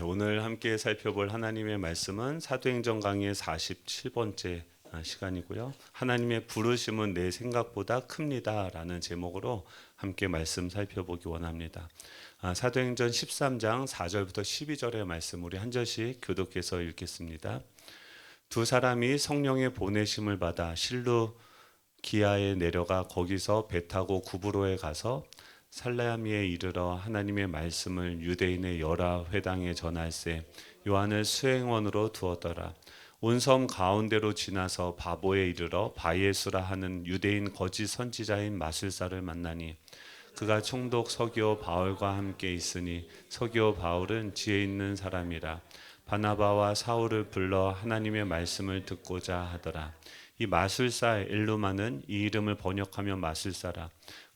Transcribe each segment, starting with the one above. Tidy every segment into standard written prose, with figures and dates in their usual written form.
오늘 함께 살펴볼 하나님의 말씀은 사도행전 강의 47번째 시간이고요. 하나님의 부르심은 내 생각보다 큽니다 라는 제목으로 함께 말씀 살펴보기 원합니다. 사도행전 13장 4절부터 12절의 말씀 우리 한 절씩 교독해서 읽겠습니다. 두 사람이 성령의 보내심을 받아 실루기아에 내려가 거기서 배 타고 구브로에 가서 살라미에 이르러 하나님의 말씀을 유대인의 여러 회당에 전할세 요한을 수행원으로 두었더라. 온 섬 가운데로 지나서 바보에 이르러 바예수라 하는 유대인 거짓 선지자인 마술사를 만나니 그가 총독 서기오 바울과 함께 있으니 서기오 바울은 지혜 있는 사람이라. 바나바와 사울을 불러 하나님의 말씀을 듣고자 하더라. 이 마술사 엘루마는 이 이름을 번역하며 마술사라.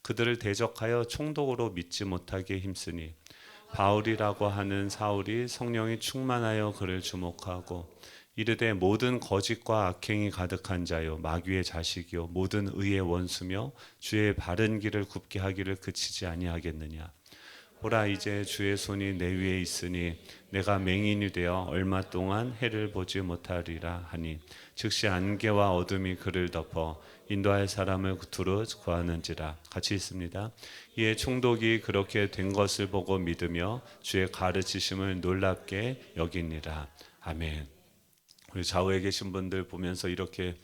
그들을 대적하여 총독으로 믿지 못하게 힘쓰니 바울이라고 하는 사울이 성령이 충만하여 그를 주목하고 이르되 모든 거짓과 악행이 가득한 자요 마귀의 자식이요 모든 의의 원수며 주의 바른 길을 굽게 하기를 그치지 아니하겠느냐. 보라 이제 주의 손이 내 위에 있으니 내가 맹인이 되어 얼마 동안 해를 보지 못하리라 하니 즉시 안개와 어둠이 그를 덮어 인도할 사람을 두루 구하는지라. 같이 있습니다. 이에 총독이 그렇게 된 것을 보고 믿으며 주의 가르치심을 놀랍게 여기니라. 아멘. 우리 좌우에 계신 분들 보면서 이렇게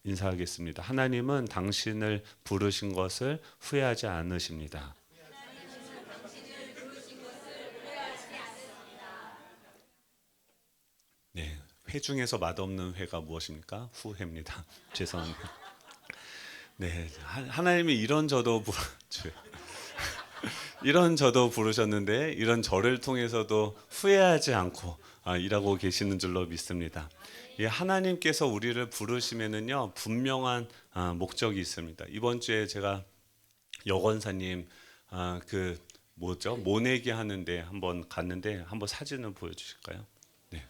인사하겠습니다. 하나님은 당신을 부르신 것을 후회하지 않으십니다. 네, 회 중에서 맛없는 회가 무엇입니까? 후회입니다. 죄송합니다. 네, 하나님이 이런 저도 부르셨는데 이런 저를 통해서도 후회하지 않고 일하고 계시는 줄로 믿습니다. 예, 하나님께서 우리를 부르시면은요 분명한 목적이 있습니다. 이번 주에 제가 여권사님 그 뭐죠 모내기 하는데 한번 갔는데 한번 사진을 보여주실까요? 네,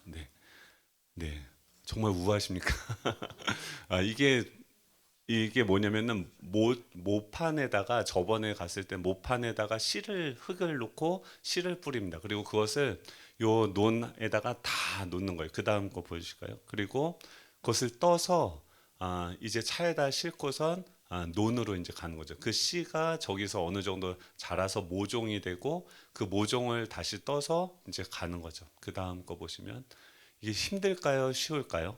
네, 네, 정말 우아하십니까? 이게 뭐냐면은 모판에다가 저번에 갔을 때 모판에다가 흙을 놓고 씨를 뿌립니다. 그리고 그것을 요 논에다가 다 놓는 거예요. 그 다음 거 보여주실까요? 그리고 그것을 떠서 이제 차에다 싣고선 논으로 이제 가는 거죠. 그 씨가 저기서 어느 정도 자라서 모종이 되고 그 모종을 다시 떠서 이제 가는 거죠. 그 다음 거 보시면 이게 힘들까요? 쉬울까요?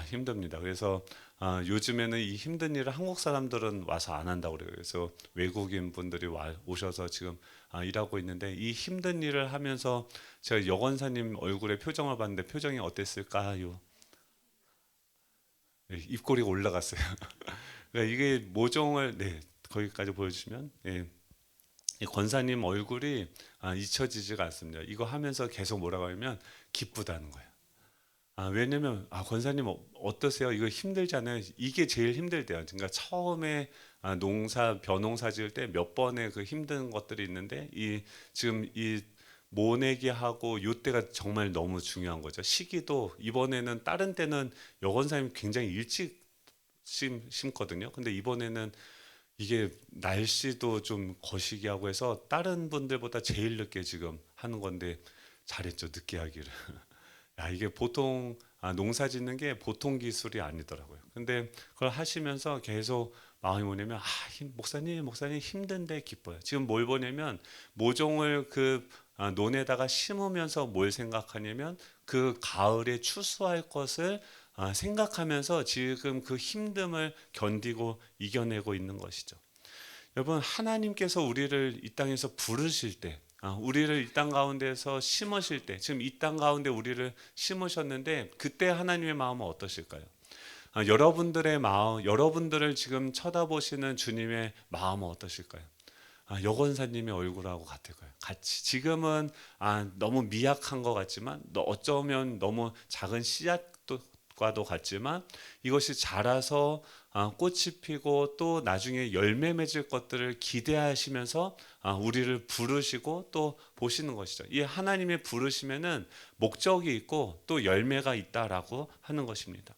힘듭니다. 그래서 요즘에는 이 힘든 일을 한국 사람들은 와서 안 한다고 그래요. 그래서 외국인 분들이 오셔서 지금 일하고 있는데 이 힘든 일을 하면서 제가 여권사님 얼굴에 표정을 봤는데 표정이 어땠을까요? 네, 입꼬리가 올라갔어요. 그러니까 이게 모종을 네, 거기까지 보여주시면 이 권사님 얼굴이 잊혀지지가 않습니다. 이거 하면서 계속 뭐라고 하면 기쁘다는 거예요. 왜냐면 권사님 어떠세요? 이거 힘들잖아요. 이게 제일 힘들대요. 그러니까 처음에 벼농사 지을 때 몇 번의 그 힘든 것들이 있는데 지금 이 모내기 하고 요때가 정말 너무 중요한 거죠. 시기도 이번에는 다른 때는 여건사님 굉장히 일찍 심거든요. 근데 이번에는 이게 날씨도 좀 거시기하고 해서 다른 분들보다 제일 늦게 지금 하는 건데 잘했죠. 늦게 하기를. 이게 보통 농사 짓는 게 보통 기술이 아니더라고요. 근데 그걸 하시면서 계속 마음이 뭐냐면 목사님 힘든데 기뻐요. 지금 뭘 보냐면 모종을 그 논에다가 심으면서 뭘 생각하냐면 그 가을에 추수할 것을 생각하면서 지금 그 힘듦을 견디고 이겨내고 있는 것이죠. 여러분 하나님께서 우리를 이 땅에서 부르실 때 우리를 이 땅 가운데서 심으실 때 지금 이 땅 가운데 우리를 심으셨는데 그때 하나님의 마음은 어떠실까요? 여러분들의 마음, 여러분들을 지금 쳐다보시는 주님의 마음은 어떠실까요? 여권사님의 얼굴하고 같을 거예요. 같이 지금은 너무 미약한 것 같지만 어쩌면 너무 작은 씨앗과도 같지만 이것이 자라서 꽃이 피고 또 나중에 열매 맺을 것들을 기대하시면서 우리를 부르시고 또 보시는 것이죠. 이 하나님의 부르심에는 목적이 있고 또 열매가 있다라고 하는 것입니다.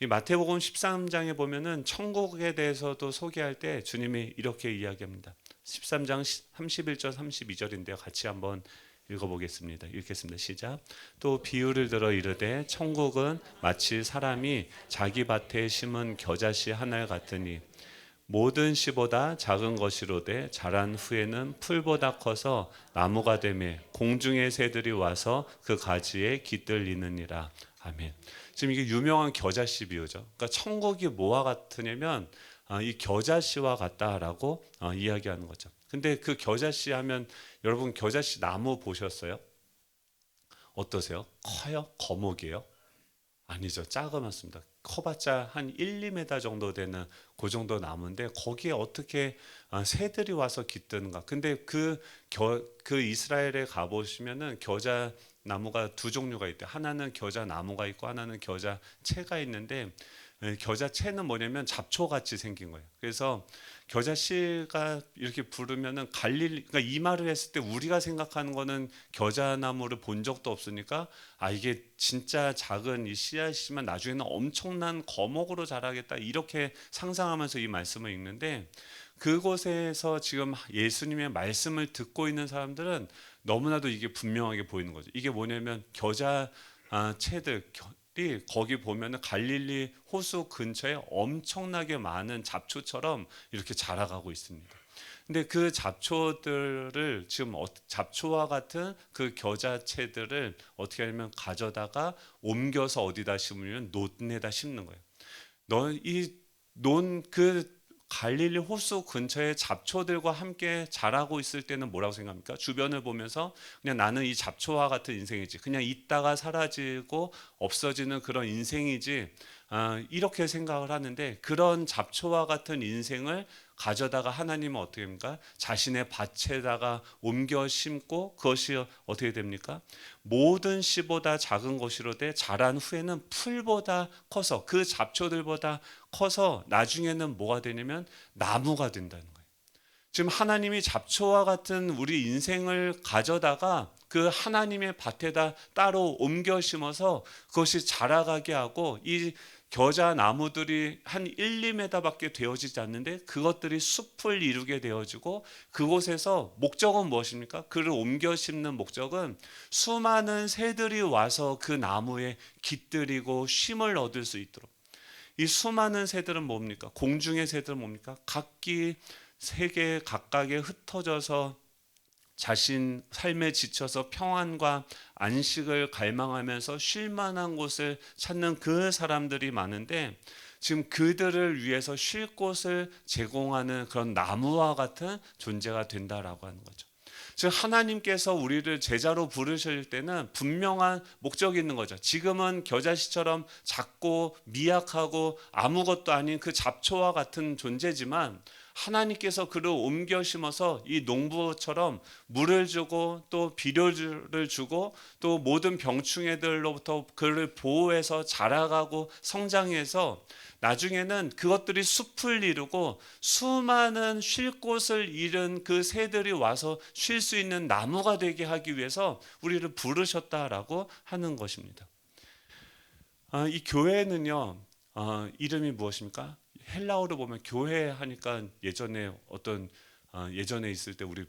이 마태복음 13장에 보면은 천국에 대해서도 소개할 때 주님이 이렇게 이야기합니다. 13장 31절 32절인데요. 같이 한번 읽어보겠습니다. 읽겠습니다. 시작. 또 비유를 들어 이르되 천국은 마치 사람이 자기 밭에 심은 겨자씨 하나 같으니 모든 씨보다 작은 것이로되 자란 후에는 풀보다 커서 나무가 되매 공중의 새들이 와서 그 가지에 깃들리느니라. 아멘. 지금 이게 유명한 겨자씨 비유죠. 그러니까 천국이 뭐와 같으냐면 이 겨자씨와 같다라고 이야기하는 거죠. 근데 그 겨자씨 하면 여러분 겨자씨 나무 보셨어요? 어떠세요? 커요? 거목이에요? 아니죠. 작아맞습니다. 커봤자 한 1, 2m 정도 되는 그 정도 나무인데 거기에 어떻게 새들이 와서 깃드는가. 근데 그 이스라엘에 가보시면은 겨자 나무가 두 종류가 있대요. 하나는 겨자 나무가 있고 하나는 겨자 채가 있는데 겨자 채는 뭐냐면 잡초같이 생긴 거예요. 그래서 겨자 씨가 이렇게 부르면은 그러니까 이 말을 했을 때 우리가 생각하는 거는 겨자 나무를 본 적도 없으니까 이게 진짜 작은 이 씨앗이지만 나중에는 엄청난 거목으로 자라겠다 이렇게 상상하면서 이 말씀을 읽는데 그곳에서 지금 예수님의 말씀을 듣고 있는 사람들은 너무나도 이게 분명하게 보이는 거죠. 이게 뭐냐면 겨자 채들 거기 보면은 갈릴리 호수 근처에 엄청나게 많은 잡초처럼 이렇게 자라가고 있습니다. 근데 그 잡초들을 지금 잡초와 같은 그 겨자채들을 어떻게 하냐면 가져다가 옮겨서 어디다 심으면 논에다 심는 거예요. 그 갈릴리 호수 근처에 잡초들과 함께 자라고 있을 때는 뭐라고 생각합니까? 주변을 보면서 그냥 나는 이 잡초와 같은 인생이지, 그냥 있다가 사라지고 없어지는 그런 인생이지, 이렇게 생각을 하는데 그런 잡초와 같은 인생을 가져다가 하나님은 어떻게 합니까? 자신의 밭에다가 옮겨 심고 그것이 어떻게 됩니까? 모든 씨보다 작은 것이로되 자란 후에는 풀보다 커서 그 잡초들보다 커서 나중에는 뭐가 되냐면 나무가 된다는 거예요. 지금 하나님이 잡초와 같은 우리 인생을 가져다가 그 하나님의 밭에다 따로 옮겨 심어서 그것이 자라가게 하고 이 겨자 나무들이 한 1, 2m밖에 되어지지 않는데 그것들이 숲을 이루게 되어지고 그곳에서 목적은 무엇입니까? 그를 옮겨 심는 목적은 수많은 새들이 와서 그 나무에 깃들이고 쉼을 얻을 수 있도록. 이 수많은 새들은 뭡니까? 공중의 새들은 뭡니까? 각기 세계 각각에 흩어져서 자신 삶에 지쳐서 평안과 안식을 갈망하면서 쉴 만한 곳을 찾는 그 사람들이 많은데 지금 그들을 위해서 쉴 곳을 제공하는 그런 나무와 같은 존재가 된다라고 하는 거죠. 즉 하나님께서 우리를 제자로 부르실 때는 분명한 목적이 있는 거죠. 지금은 겨자씨처럼 작고 미약하고 아무것도 아닌 그 잡초와 같은 존재지만 하나님께서 그를 옮겨 심어서 이 농부처럼 물을 주고 또 비료를 주고 또 모든 병충해들로부터 그를 보호해서 자라가고 성장해서 나중에는 그것들이 숲을 이루고 수많은 쉴 곳을 잃은 그 새들이 와서 쉴 수 있는 나무가 되게 하기 위해서 우리를 부르셨다라고 하는 것입니다. 이 교회는요, 이름이 무엇입니까? 헬라어로 보면 교회 하니까 예전에 있을 때 우리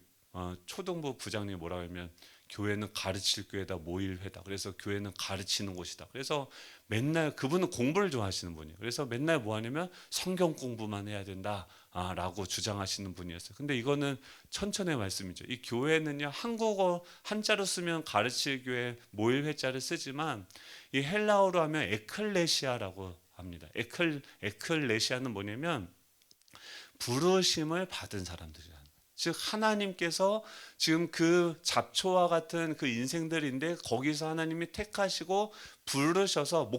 초등부 부장님이 뭐라고 하면 교회는 가르칠 교회다, 모일회다. 그래서 교회는 가르치는 곳이다. 그래서 맨날 그분은 공부를 좋아하시는 분이에요. 그래서 맨날 뭐 하냐면 성경 공부만 해야 된다. 라고 주장하시는 분이었어요. 근데 이거는 천천의 말씀이죠. 이 교회는요, 한국어 한자로 쓰면 가르칠 교회 모일회자를 쓰지만 이 헬라어로 하면 에클레시아라고 합니다. 에클레시아는 뭐냐면 부르심을 받은 사람들이라는 거예요. 즉 하나님께서 지금 그 잡초와 같은 그 인생들인데 거기서 하나님이 택하시고 부르셔서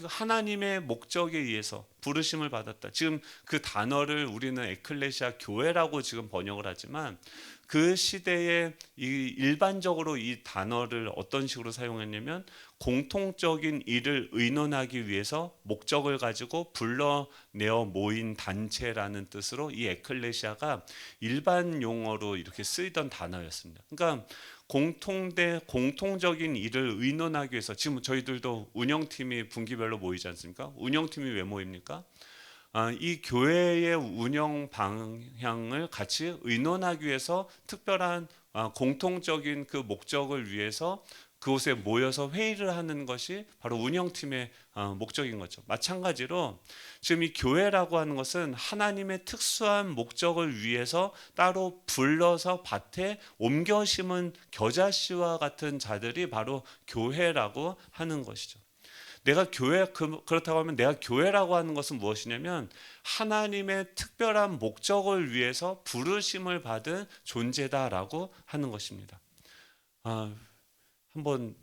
하나님의 목적에 의해서 부르심을 받았다. 지금 그 단어를 우리는 에클레시아 교회라고 지금 번역을 하지만 그 시대에 일반적으로 이 단어를 어떤 식으로 사용했냐면 공통적인 일을 의논하기 위해서 목적을 가지고 불러내어 모인 단체라는 뜻으로 이 에클레시아가 일반 용어로 이렇게 쓰이던 단어였습니다. 그러니까 공통적인 일을 의논하기 위해서 지금 저희들도 운영팀이 분기별로 모이지 않습니까? 운영팀이 왜 모입니까? 이 교회의 운영 방향을 같이 의논하기 위해서 특별한 공통적인 그 목적을 위해서 그곳에 모여서 회의를 하는 것이 바로 운영팀의 목적인 거죠. 마찬가지로 지금 이 교회라고 하는 것은 하나님의 특수한 목적을 위해서 따로 불러서 밭에 옮겨 심은 겨자씨와 같은 자들이 바로 교회라고 하는 것이죠. 내가 그렇다고 하면 내가 교회라고 하는 것은 무엇이냐면 하나님의 특별한 목적을 위해서 부르심을 받은 존재다라고 하는 것입니다. 한번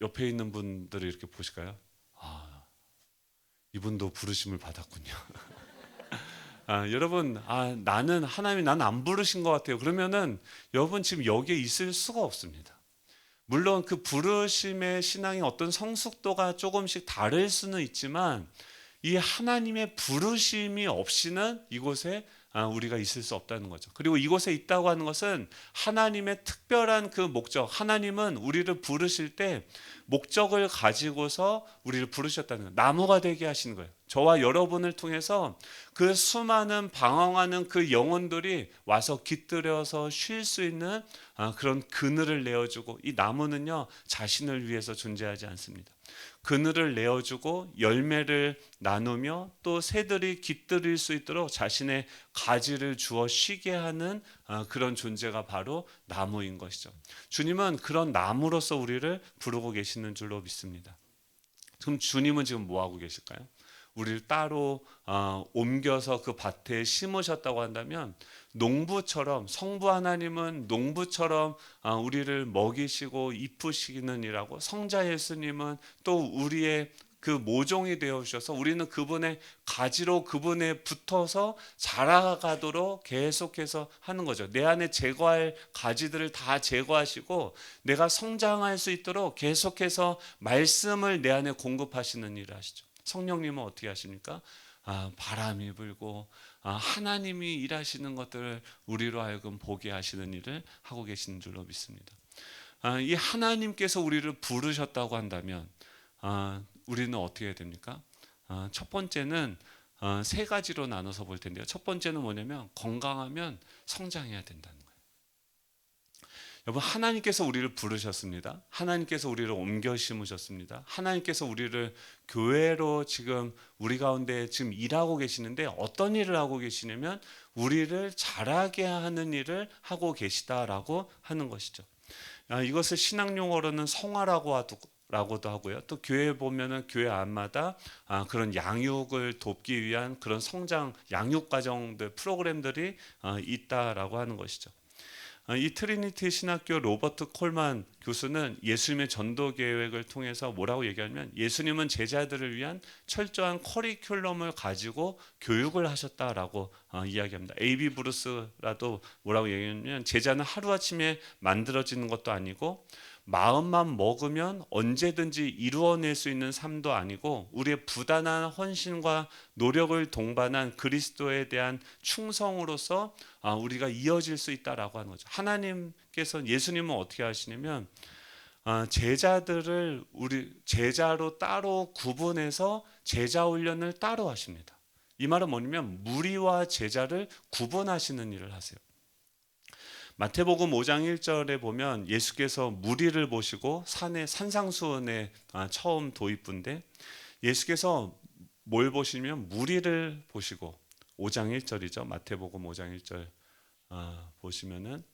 옆에 있는 분들을 이렇게 보실까요? 이분도 부르심을 받았군요. 여러분, 나는 하나님이 나는 안 부르신 것 같아요. 그러면은 여러분 지금 여기에 있을 수가 없습니다. 물론 그 부르심의 신앙의 어떤 성숙도가 조금씩 다를 수는 있지만 이 하나님의 부르심이 없이는 이곳에 우리가 있을 수 없다는 거죠. 그리고 이곳에 있다고 하는 것은 하나님의 특별한 그 목적, 하나님은 우리를 부르실 때 목적을 가지고서 우리를 부르셨다는 거예요. 나무가 되게 하시는 거예요. 저와 여러분을 통해서 그 수많은 방황하는 그 영혼들이 와서 깃들여서 쉴 수 있는 그런 그늘을 내어주고, 이 나무는요 자신을 위해서 존재하지 않습니다. 그늘을 내어주고 열매를 나누며 또 새들이 깃들일 수 있도록 자신의 가지를 주어 쉬게 하는 그런 존재가 바로 나무인 것이죠. 주님은 그런 나무로서 우리를 부르고 계시는 줄로 믿습니다. 그럼 주님은 지금 뭐 하고 계실까요? 우리를 따로 옮겨서 그 밭에 심으셨다고 한다면 농부처럼, 성부 하나님은 농부처럼 우리를 먹이시고 이쁘시는 이라고, 성자 예수님은 또 우리의 그 모종이 되어 주셔서 우리는 그분의 가지로 그분에 붙어서 자라가도록 계속해서 하는 거죠. 내 안에 제거할 가지들을 다 제거하시고 내가 성장할 수 있도록 계속해서 말씀을 내 안에 공급하시는 일을 하시죠. 성령님은 어떻게 하십니까? 바람이 불고 하나님이 일하시는 것들을 우리로 하여금 보게 하시는 일을 하고 계시는 줄로 믿습니다. 이 하나님께서 우리를 부르셨다고 한다면 우리는 어떻게 해야 됩니까? 첫 번째는 세 가지로 나눠서 볼 텐데요. 첫 번째는 뭐냐면 건강하면 성장해야 된다는 거예요. 여러분, 하나님께서 우리를 부르셨습니다. 하나님께서 우리를 옮겨 심으셨습니다. 하나님께서 우리를 교회로 지금 우리 가운데 지금 일하고 계시는데 어떤 일을 하고 계시냐면 우리를 자라게 하는 일을 하고 계시다라고 하는 것이죠. 이것을 신학 용어로는 성화라고도 하고요. 또 교회에 보면은 교회 안마다 그런 양육을 돕기 위한 그런 성장 양육 과정들 프로그램들이 있다라고 하는 것이죠. 이 트리니티 신학교 로버트 콜만 교수는 예수님의 전도 계획을 통해서 뭐라고 얘기하냐면 예수님은 제자들을 위한 철저한 커리큘럼을 가지고 교육을 하셨다라고 이야기합니다. A.B. 브루스라도 뭐라고 얘기하냐면 제자는 하루아침에 만들어지는 것도 아니고 마음만 먹으면 언제든지 이루어낼 수 있는 삶도 아니고 우리의 부단한 헌신과 노력을 동반한 그리스도에 대한 충성으로서 우리가 이어질 수 있다라고 하는 거죠. 하나님께서 예수님은 어떻게 하시냐면 제자들을 우리 제자로 따로 구분해서 제자 훈련을 따로 하십니다. 이 말은 뭐냐면 무리와 제자를 구분하시는 일을 하세요. 마태복음 5장 1절에 보면 예수께서 무리를 보시고 산상수훈에 처음 도입부인데 예수께서 뭘 보시면 무리를 보시고 5장 1절이죠. 마태복음 5장 1절 보시면은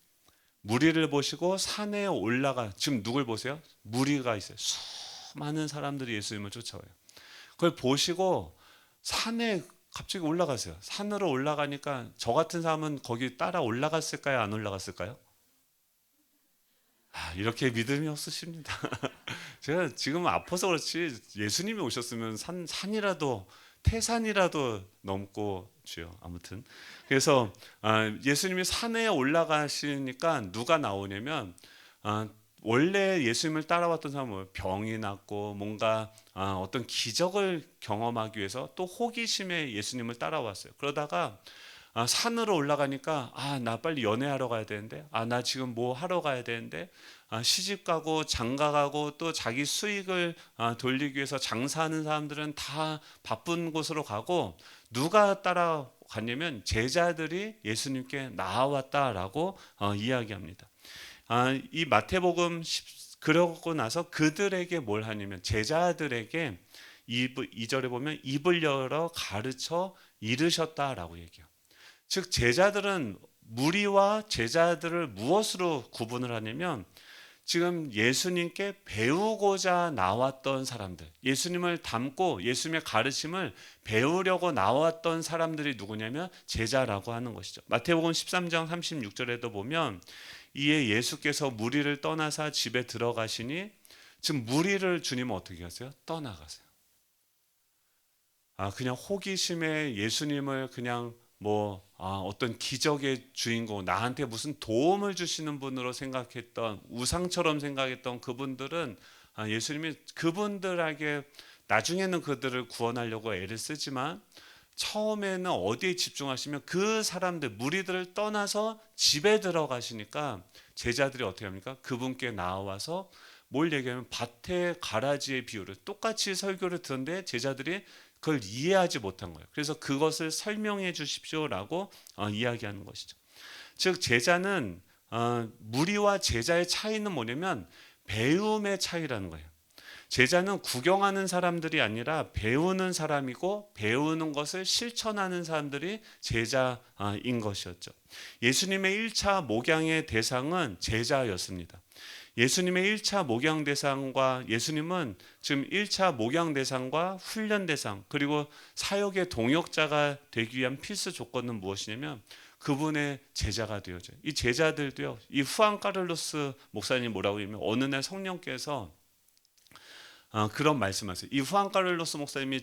무리를 보시고 산에 올라가, 지금 누굴 보세요? 무리가 있어요. 수많은 사람들이 예수님을 쫓아와요. 그걸 보시고 산에 갑자기 올라가세요. 산으로 올라가니까 저 같은 사람은 거기 따라 올라갔을까요? 안 올라갔을까요? 이렇게 믿음이 없으십니다. 제가 지금 아파서 그렇지 예수님이 오셨으면 산이라도 태산이라도 넘고 주요. 아무튼 그래서 예수님이 산에 올라가시니까 누가 나오냐면 원래 예수님을 따라왔던 사람은 병이 낫고 뭔가 어떤 기적을 경험하기 위해서 또 호기심에 예수님을 따라왔어요. 그러다가 산으로 올라가니까 나 빨리 연애하러 가야 되는데 나 지금 뭐 하러 가야 되는데 시집 가고 장가 가고 또 자기 수익을 돌리기 위해서 장사하는 사람들은 다 바쁜 곳으로 가고 누가 따라갔냐면 제자들이 예수님께 나아왔다라고 이야기합니다. 이 마태복음 그러고 나서 그들에게 뭘 하냐면 제자들에게 2절에 보면 입을 열어 가르쳐 이르셨다라고 얘기해요. 즉 제자들은 무리와 제자들을 무엇으로 구분을 하냐면 지금 예수님께 배우고자 나왔던 사람들, 예수님을 닮고 예수님의 가르침을 배우려고 나왔던 사람들이 누구냐면 제자라고 하는 것이죠. 마태복음 13장 36절에도 보면 이에 예수께서 무리를 떠나사 집에 들어가시니, 지금 무리를 주님은 어떻게 하세요? 떠나가세요. 그냥 호기심에 예수님을 그냥 어떤 기적의 주인공, 나한테 무슨 도움을 주시는 분으로 생각했던, 우상처럼 생각했던 그분들은 예수님이 그분들에게 나중에는 그들을 구원하려고 애를 쓰지만 처음에는 어디에 집중하시면 그 사람들, 무리들을 떠나서 집에 들어가시니까 제자들이 어떻게 합니까? 그분께 나와서 뭘 얘기하면 밭에 가라지의 비유를 똑같이 설교를 듣는데 제자들이 그걸 이해하지 못한 거예요. 그래서 그것을 설명해 주십시오라고 이야기하는 것이죠. 즉 제자는 무리와 제자의 차이는 뭐냐면 배움의 차이라는 거예요. 제자는 구경하는 사람들이 아니라 배우는 사람이고 배우는 것을 실천하는 사람들이 제자인 것이었죠. 예수님의 1차 목양의 대상은 제자였습니다. 예수님의 1차 목양 대상과 예수님은 지금 1차 목양 대상과 훈련 대상 그리고 사역의 동역자가 되기 위한 필수 조건은 무엇이냐면 그분의 제자가 되어져요. 이 제자들도요. 이 후안 카를로스 목사님 뭐라고 하냐면 어느 날 성령께서 그런 말씀하세요. 이 후안 카를로스 목사님이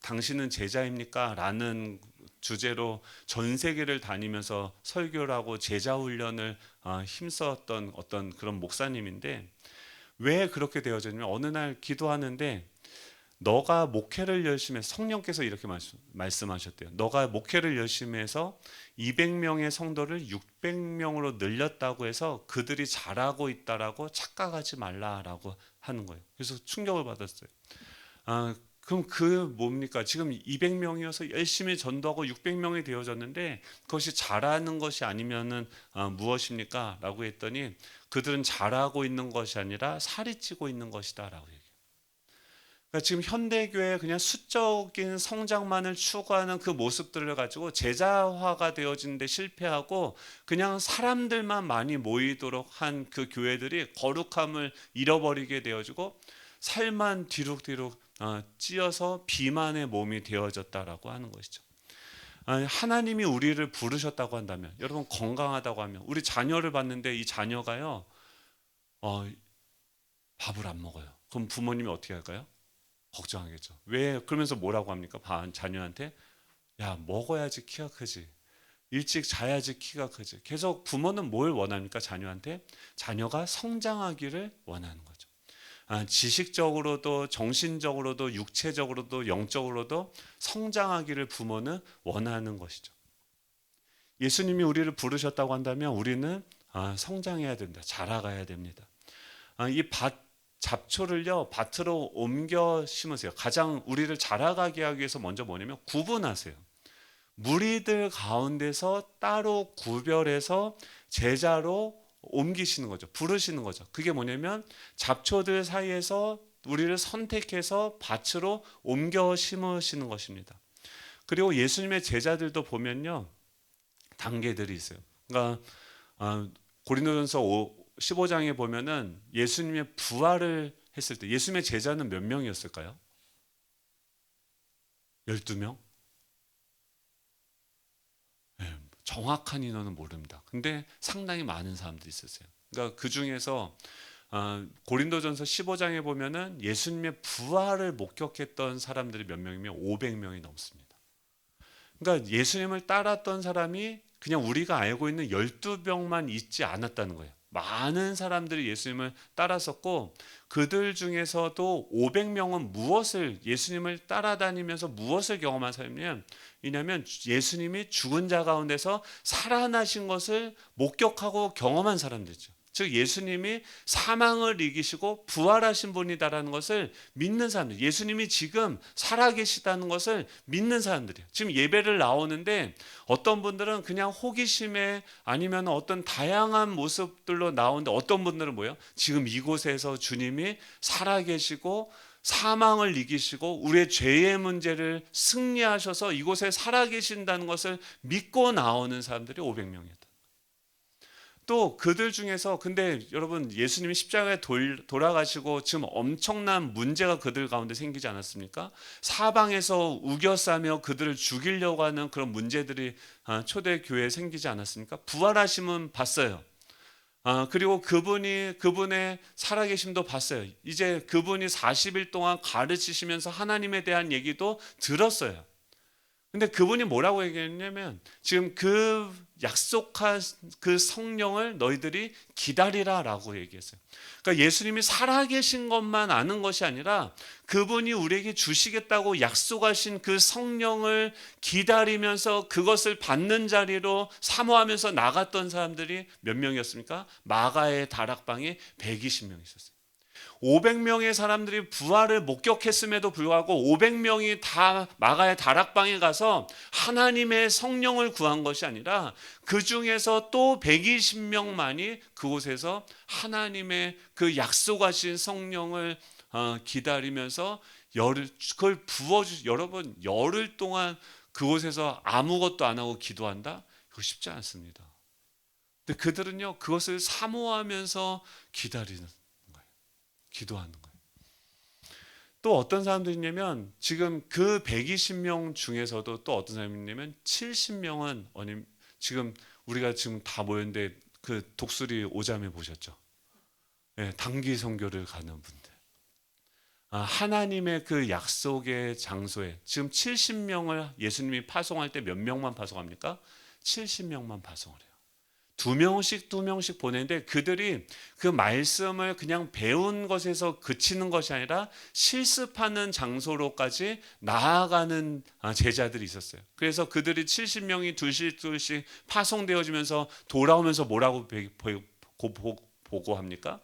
당신은 제자입니까? 라는 주제로 전 세계를 다니면서 설교를 하고 제자 훈련을 힘썼던 어떤 그런 목사님인데 왜 그렇게 되어졌냐면 어느 날 기도하는데 너가 목회를 열심히 해서 성령께서 이렇게 말씀하셨대요. 너가 목회를 열심히 해서 200명의 성도를 600명으로 늘렸다고 해서 그들이 잘하고 있다라고 착각하지 말라라고 하는 거예요. 그래서 충격을 받았어요. 그럼 뭡니까? 지금 200명이어서 열심히 전도하고 600명이 되어졌는데 그것이 잘하는 것이 아니면은 무엇입니까? 라고 했더니 그들은 잘하고 있는 것이 아니라 살이 찌고 있는 것이다라고 얘기해요. 그러니까 지금 현대교회 그냥 수적인 성장만을 추구하는 그 모습들을 가지고 제자화가 되어지는데 실패하고 그냥 사람들만 많이 모이도록 한 그 교회들이 거룩함을 잃어버리게 되어지고 살만 뒤룩뒤룩 찌어서 비만의 몸이 되어졌다라고 하는 것이죠. 하나님이 우리를 부르셨다고 한다면, 여러분 건강하다고 하면 우리 자녀를 봤는데 이 자녀가요 밥을 안 먹어요. 그럼 부모님이 어떻게 할까요? 걱정하겠죠. 왜? 그러면서 뭐라고 합니까? 자녀한테 야 먹어야지 키가 크지. 일찍 자야지 키가 크지. 계속 부모는 뭘 원합니까? 자녀한테 자녀가 성장하기를 원하는 거죠. 지식적으로도 정신적으로도 육체적으로도 영적으로도 성장하기를 부모는 원하는 것이죠. 예수님이 우리를 부르셨다고 한다면 우리는 성장해야 됩니다. 자라가야 됩니다. 이 잡초를요 밭으로 옮겨 심으세요. 가장 우리를 자라가게 하기 위해서 먼저 뭐냐면 구분하세요. 무리들 가운데서 따로 구별해서 제자로 옮기시는 거죠. 부르시는 거죠. 그게 뭐냐면 잡초들 사이에서 우리를 선택해서 밭으로 옮겨 심으시는 것입니다. 그리고 예수님의 제자들도 보면요 단계들이 있어요. 그러니까 고린도전서 15장에 보면은 예수님의 부활을 했을 때 예수님의 제자는 몇 명이었을까요? 12명? 네, 정확한 인원은 모릅니다. 근데 상당히 많은 사람들이 있었어요. 그러니까 그 중에서 고린도전서 15장에 보면은 예수님의 부활을 목격했던 사람들이 몇 명이면 500명이 넘습니다. 그러니까 예수님을 따랐던 사람이 그냥 우리가 알고 있는 12명만 있지 않았다는 거예요. 많은 사람들이 예수님을 따랐었고 그들 중에서도 500명은 예수님을 따라다니면서 무엇을 경험한 사람이냐면 예수님이 죽은 자 가운데서 살아나신 것을 목격하고 경험한 사람들이죠. 즉 예수님이 사망을 이기시고 부활하신 분이다라는 것을 믿는 사람들, 예수님이 지금 살아계시다는 것을 믿는 사람들이에요. 지금 예배를 나오는데 어떤 분들은 그냥 호기심에 아니면 어떤 다양한 모습들로 나오는데 어떤 분들은 뭐예요? 지금 이곳에서 주님이 살아계시고 사망을 이기시고 우리의 죄의 문제를 승리하셔서 이곳에 살아계신다는 것을 믿고 나오는 사람들이 500명이었다. 또 그들 중에서 근데 여러분 예수님이 십자가에 돌아가시고 지금 엄청난 문제가 그들 가운데 생기지 않았습니까? 사방에서 우겨싸며 그들을 죽이려고 하는 그런 문제들이 초대 교회에 생기지 않았습니까? 부활하심은 봤어요. 그리고 그분의 살아계심도 봤어요. 이제 그분이 40일 동안 가르치시면서 하나님에 대한 얘기도 들었어요. 근데 그분이 뭐라고 얘기했냐면 지금 그 약속한 그 성령을 너희들이 기다리라라고 얘기했어요. 그러니까 예수님이 살아계신 것만 아는 것이 아니라 그분이 우리에게 주시겠다고 약속하신 그 성령을 기다리면서 그것을 받는 자리로 사모하면서 나갔던 사람들이 몇 명이었습니까? 마가의 다락방에 120명 있었어요. 500명의 사람들이 부활을 목격했음에도 불구하고 500명이 다 마가의 다락방에 가서 하나님의 성령을 구한 것이 아니라 그 중에서 또 120명만이 그곳에서 하나님의 그 약속하신 성령을 기다리면서 그걸 여러분 열흘 동안 그곳에서 아무것도 안 하고 기도한다? 그거 쉽지 않습니다. 근데 그들은요 그것을 사모하면서 기도하는 거예요. 또 어떤 사람들이 있냐면 지금 그 120명 중에서도 또 어떤 사람이 있냐면 70명은 지금 우리가 지금 다 모였는데 그 독수리 오자매 보셨죠? 네, 단기 선교를 가는 분들. 하나님의 그 약속의 장소에 지금 70명을 예수님이 파송할 때 몇 명만 파송합니까? 70명만 파송을 해요. 두 명씩 보내는데 그들이 그 말씀을 그냥 배운 것에서 그치는 것이 아니라 실습하는 장소로까지 나아가는 제자들이 있었어요. 그래서 그들이 70명이 둘씩 파송되어지면서 돌아오면서 뭐라고 보고합니까?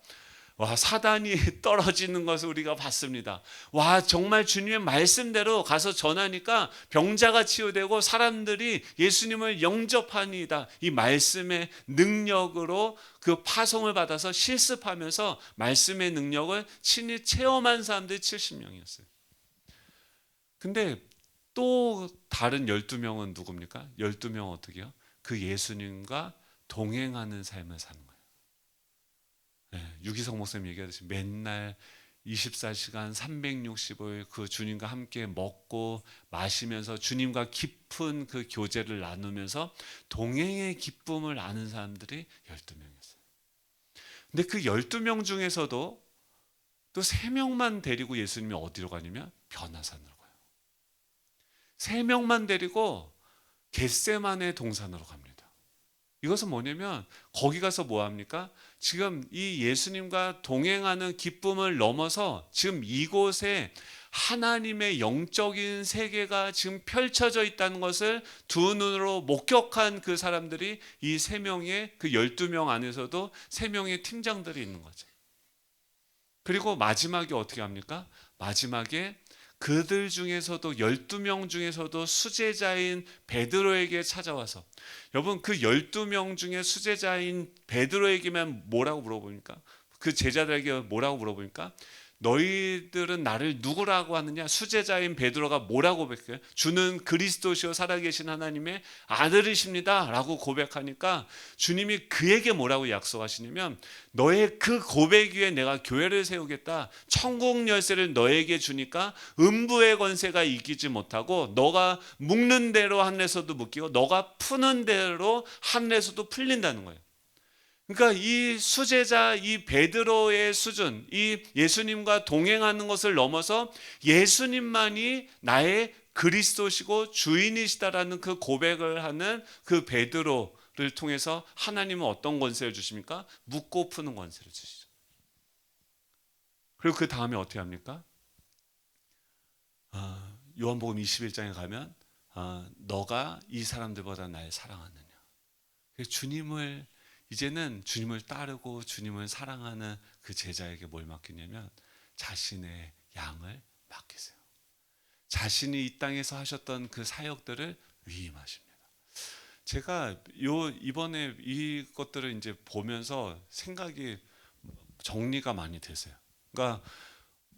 와, 사단이 떨어지는 것을 우리가 봤습니다. 와, 정말 주님의 말씀대로 가서 전하니까 병자가 치유되고 사람들이 예수님을 영접하니이다. 이 말씀의 능력으로 그 파송을 받아서 실습하면서 말씀의 능력을 친히 체험한 사람들이 70명이었어요. 근데 또 다른 12명은 누굽니까? 12명은 어떻게 해요? 그 예수님과 동행하는 삶을 사는 거예요. 유기성 목사님 얘기하듯이 맨날 24시간 360을 그 주님과 함께 먹고 마시면서 주님과 깊은 그 교제를 나누면서 동행의 기쁨을 아는 사람들이 12명이었어요. 근데 그 12명 중에서도 또 3명만 데리고 예수님이 어디로 가냐면 변화산으로 가요. 3명만 데리고 겟세마네 동산으로 갑니다. 이것은 뭐냐면 거기 가서 뭐 합니까? 지금 이 예수님과 동행하는 기쁨을 넘어서 지금 이곳에 하나님의 영적인 세계가 지금 펼쳐져 있다는 것을 두 눈으로 목격한 그 사람들이 이 3명의 그 12명 안에서도 3명의 팀장들이 있는 거죠. 그리고 마지막에 어떻게 합니까? 마지막에 그들 중에서도 12명 중에서도 수제자인 베드로에게 찾아와서 여러분 그 12명 중에 수제자인 베드로에게만 뭐라고 물어보니까 그 제자들에게 뭐라고 물어보니까 너희들은 나를 누구라고 하느냐? 수제자인 베드로가 뭐라고 고백해요? 주는 그리스도시요 살아계신 하나님의 아들이십니다 라고 고백하니까 주님이 그에게 뭐라고 약속하시냐면 너의 그 고백 위에 내가 교회를 세우겠다. 천국 열쇠를 너에게 주니까 음부의 권세가 이기지 못하고 너가 묶는 대로 하늘에서도 묶이고 너가 푸는 대로 하늘에서도 풀린다는 거예요. 그러니까 이 수제자 이 베드로의 수준, 이 예수님과 동행하는 것을 넘어서 예수님만이 나의 그리스도시고 주인이시다라는 그 고백을 하는 그 베드로를 통해서 하나님은 어떤 권세를 주십니까? 묻고 푸는 권세를 주시죠. 그리고 그 다음에 어떻게 합니까? 요한복음 21장에 가면 너가 이 사람들보다 날 사랑하느냐. 주님을 이제는 주님을 따르고 주님을 사랑하는 그 제자에게 뭘 맡기냐면 자신의 양을 맡기세요. 자신이 이 땅에서 하셨던 그 사역들을 위임하십니다. 제가 이번에 이것들을 이제 보면서 생각이 정리가 많이 되세요. 그러니까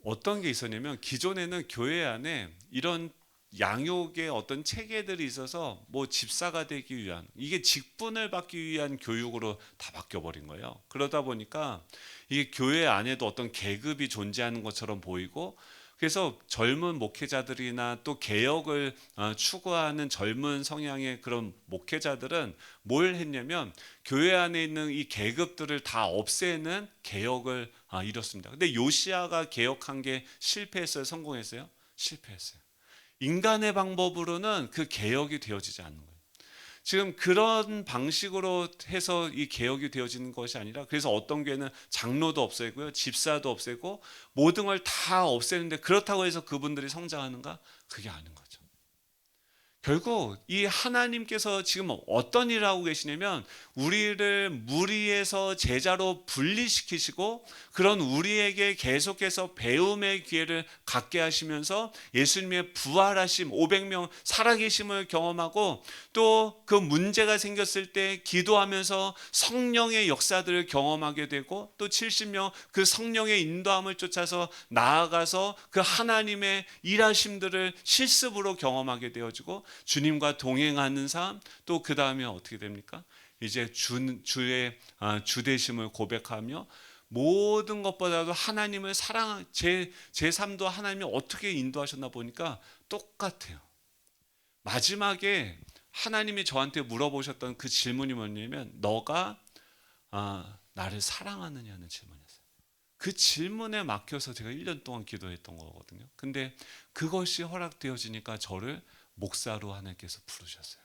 어떤 게 있었냐면 기존에는 교회 안에 이런 양육의 어떤 체계들이 있어서 뭐 집사가 되기 위한, 이게 직분을 받기 위한 교육으로 다 바뀌어 버린 거예요. 그러다 보니까 이게 교회 안에도 어떤 계급이 존재하는 것처럼 보이고, 그래서 젊은 목회자들이나 또 개혁을 추구하는 젊은 성향의 그런 목회자들은 뭘 했냐면 교회 안에 있는 이 계급들을 다 없애는 개혁을 이뤘습니다. 근데 요시야가 개혁한 게 실패했어요, 성공했어요? 실패했어요. 인간의 방법으로는 그 개혁이 되어지지 않는 거예요. 지금 그런 방식으로 해서 이 개혁이 되어지는 것이 아니라, 그래서 어떤 교회는 장로도 없애고요, 집사도 없애고 모든 걸 다 없애는데 그렇다고 해서 그분들이 성장하는가? 그게 아닌 거죠. 결국 이 하나님께서 지금 어떤 일을 하고 계시냐면 우리를 무리에서 제자로 분리시키시고 그런 우리에게 계속해서 배움의 기회를 갖게 하시면서 예수님의 부활하심, 500명 살아계심을 경험하고, 또 그 문제가 생겼을 때 기도하면서 성령의 역사들을 경험하게 되고, 또 70명 그 성령의 인도함을 쫓아서 나아가서 그 하나님의 일하심들을 실습으로 경험하게 되어지고 주님과 동행하는 삶, 또 그 다음에 어떻게 됩니까? 이제 주의 주되심을 고백하며 모든 것보다도 하나님을 제 삶도 하나님이 어떻게 인도하셨나 보니까 똑같아요. 마지막에 하나님이 저한테 물어보셨던 그 질문이 뭐냐면 너가 나를 사랑하느냐는 질문이었어요. 그 질문에 막혀서 제가 1년 동안 기도했던 거거든요. 근데 그것이 허락되어지니까 저를 목사로 하나님께서 부르셨어요.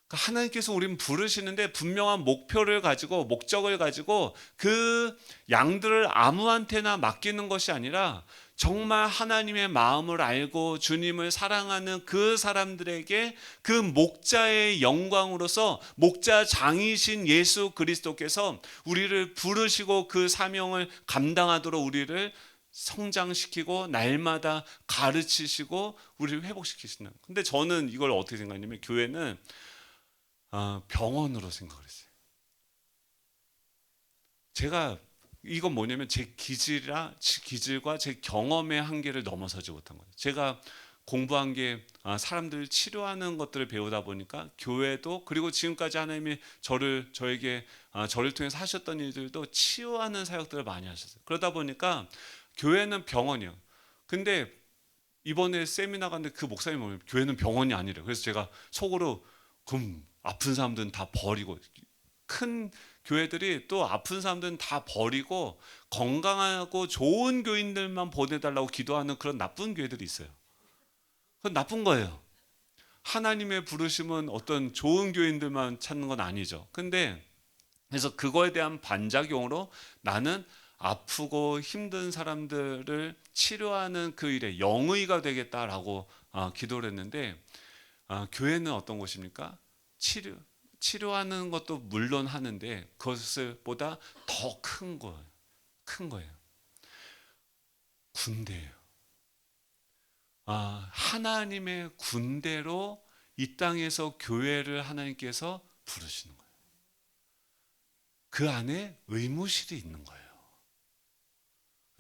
그러니까 하나님께서 우리는 부르시는데 분명한 목표를 가지고 목적을 가지고 그 양들을 아무한테나 맡기는 것이 아니라 정말 하나님의 마음을 알고 주님을 사랑하는 그 사람들에게 그 목자의 영광으로서 목자장이신 예수 그리스도께서 우리를 부르시고 그 사명을 감당하도록 우리를 성장시키고 날마다 가르치시고 우리를 회복시키시는. 근데 저는 이걸 어떻게 생각하냐면 교회는 병원으로 생각을 했어요. 제가 이건 뭐냐면 제 기질과 제 경험의 한계를 넘어서지 못한 거예요. 제가 공부한 게 사람들을 치료하는 것들을 배우다 보니까 교회도, 그리고 지금까지 하나님이 저에게 저를 통해서 하셨던 일들도 치유하는 사역들을 많이 하셨어요. 그러다 보니까 교회는 병원이요. 근데 이번에 세미나 갔는데 그 목사님이 뭐냐면 교회는 병원이 아니래요. 그래서 제가 속으로 그럼 아픈 사람들은 다 버리고, 큰 교회들이 또 아픈 사람들은 다 버리고 건강하고 좋은 교인들만 보내달라고 기도하는 그런 나쁜 교회들이 있어요. 그건 나쁜 거예요. 하나님의 부르심은 어떤 좋은 교인들만 찾는 건 아니죠. 근데 그래서 그거에 대한 반작용으로 나는 아프고 힘든 사람들을 치료하는 그 일에 영의가 되겠다라고 기도를 했는데, 교회는 어떤 곳입니까? 치료하는 것도 물론 하는데 그것을 보다 더 큰 거예요. 큰 거예요. 군대예요. 하나님의 군대로 이 땅에서 교회를 하나님께서 부르시는 거예요. 그 안에 의무실이 있는 거예요.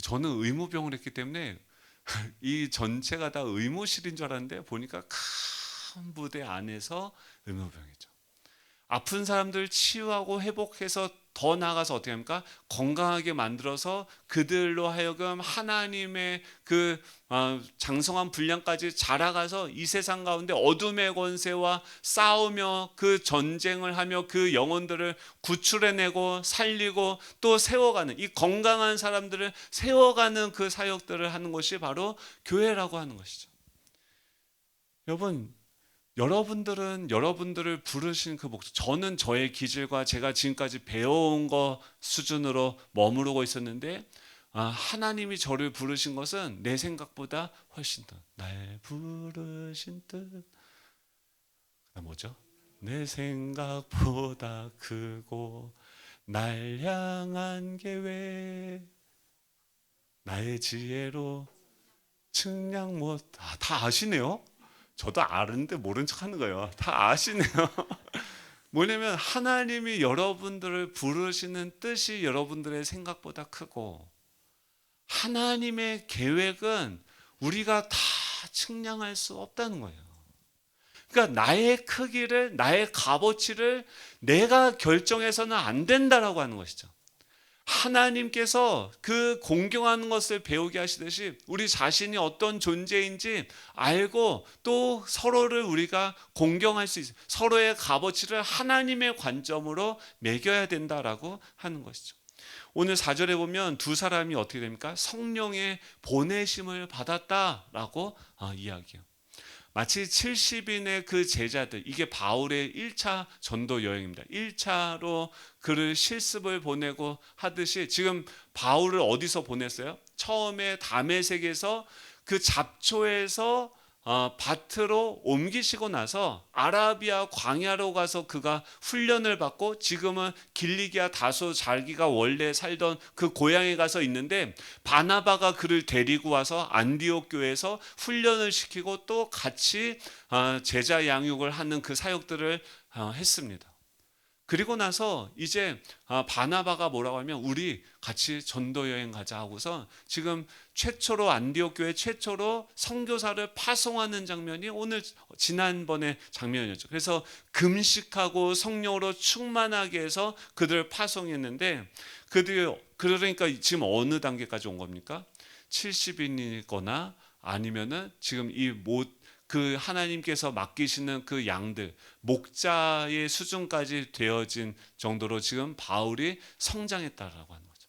저는 의무병을 했기 때문에 이 전체가 다 의무실인 줄 알았는데 보니까 큰 부대 안에서 의무병이죠. 아픈 사람들 치유하고 회복해서 더 나아가서 어떻게 합니까? 건강하게 만들어서 그들로 하여금 하나님의 그 장성한 분량까지 자라가서 이 세상 가운데 어둠의 권세와 싸우며 그 전쟁을 하며 그 영혼들을 구출해내고 살리고 또 세워가는, 이 건강한 사람들을 세워가는 그 사역들을 하는 것이 바로 교회라고 하는 것이죠. 여러분, 여러분들은 여러분들을 부르신 그 목적, 저는 저의 기질과 제가 지금까지 배워온 것 수준으로 머무르고 있었는데 하나님이 저를 부르신 것은 내 생각보다 훨씬 더 날 부르신 뜻. 뭐죠? 내 생각보다 크고 날 향한 계획 나의 지혜로 측량 못. 다 아시네요. 저도 아는데 모른 척 하는 거예요. 다 아시네요. 뭐냐면 하나님이 여러분들을 부르시는 뜻이 여러분들의 생각보다 크고 하나님의 계획은 우리가 다 측량할 수 없다는 거예요. 그러니까 나의 크기를, 나의 값어치를 내가 결정해서는 안 된다라고 하는 것이죠. 하나님께서 그 공경하는 것을 배우게 하시듯이 우리 자신이 어떤 존재인지 알고 또 서로를 우리가 공경할 수 있어요. 서로의 값어치를 하나님의 관점으로 매겨야 된다라고 하는 것이죠. 오늘 4절에 보면 두 사람이 어떻게 됩니까? 성령의 보내심을 받았다라고 이야기해요. 마치 70인의 그 제자들, 이게 바울의 1차 전도 여행입니다. 1차로 그를 실습을 보내고 하듯이 지금 바울을 어디서 보냈어요? 처음에 다메섹에서 그 잡초에서 밭으로 옮기시고 나서 아라비아 광야로 가서 그가 훈련을 받고 지금은 길리기아 다소 자기가 원래 살던 그 고향에 가서 있는데 바나바가 그를 데리고 와서 안디옥 교회에서 훈련을 시키고 또 같이 제자 양육을 하는 그 사역들을 했습니다. 그리고 나서 이제 바나바가 뭐라고 하면 우리 같이 전도 여행 가자 하고서 지금 최초로 안디옥 교회 최초로 선교사를 파송하는 장면이 오늘 지난번에 장면이었죠. 그래서 금식하고 성령으로 충만하게 해서 그들을 파송했는데 그들이 그러니까 지금 어느 단계까지 온 겁니까? 70인이거나 아니면은 지금 그 하나님께서 맡기시는 그 양들 목자의 수준까지 되어진 정도로 지금 바울이 성장했다라고 하는 거죠.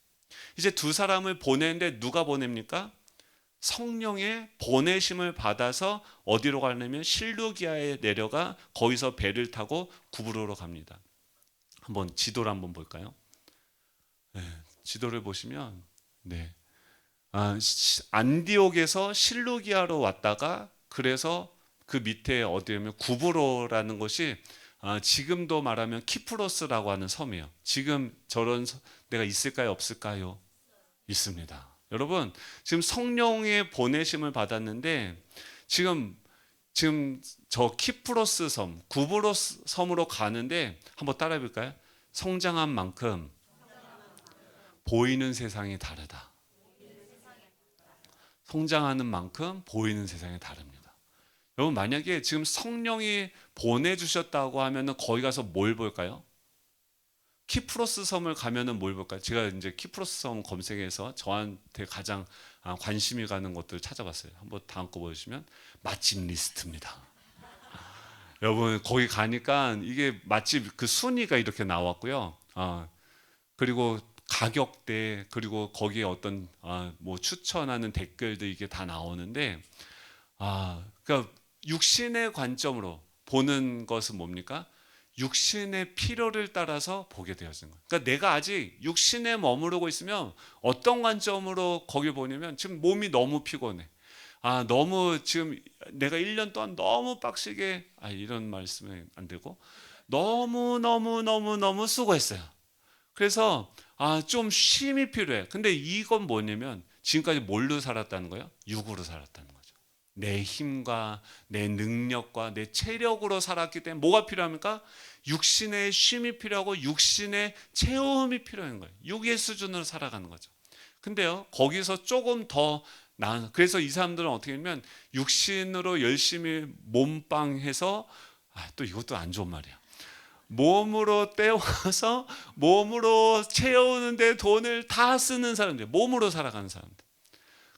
이제 두 사람을 보내는데 누가 보냅니까? 성령의 보내심을 받아서 어디로 가냐면 실루기아에 내려가 거기서 배를 타고 구브로로 갑니다. 한번 지도를 한번 볼까요? 네, 지도를 보시면 안디옥에서 실루기아로 왔다가 그래서 그 밑에 어디냐면 구브로라는 것이 지금도 말하면 키프로스라고 하는 섬이에요. 지금 저런 데가 있을까요? 없을까요? 있습니다. 여러분 지금 성령의 보내심을 받았는데 지금 저 키프로스 섬, 구브로스 섬으로 가는데 한번 따라해 볼까요? 성장한 만큼 보이는 세상이 다르다. 성장하는 만큼 보이는 세상이 다릅니다. 여러분 만약에 지금 성령이 보내주셨다고 하면은 거기 가서 뭘 볼까요? 키프로스 섬을 가면은 뭘 볼까요? 제가 이제 키프로스 섬 검색해서 저한테 가장 관심이 가는 것들을 찾아봤어요. 한번 다음 거 보시면 맛집 리스트입니다. 여러분 거기 가니까 이게 맛집 그 순위가 이렇게 나왔고요. 그리고 가격대 그리고 거기에 어떤 뭐 추천하는 댓글도 이게 다 나오는데 그러니까 육신의 관점으로 보는 것은 뭡니까? 육신의 필요를 따라서 보게 되어진 거예요. 그러니까 내가 아직 육신에 머무르고 있으면 어떤 관점으로 거기 보냐면 지금 몸이 너무 피곤해. 너무 지금 내가 1년 동안 너무 빡시게 이런 말씀은 안 되고 너무 수고했어요. 그래서 좀 쉼이 필요해. 근데 이건 뭐냐면 지금까지 뭘로 살았다는 거예요? 육으로 살았다는 거죠. 내 힘과 내 능력과 내 체력으로 살았기 때문에 뭐가 필요합니까? 육신의 쉼이 필요하고 육신의 체험이 필요한 거예요. 육의 수준으로 살아가는 거죠. 근데요 거기서 조금 더 나은, 그래서 이 사람들은 어떻게 하면 육신으로 열심히 몸빵해서 또 이것도 안 좋은 말이야. 몸으로 떼어서 몸으로 채우는데 돈을 다 쓰는 사람들, 몸으로 살아가는 사람들.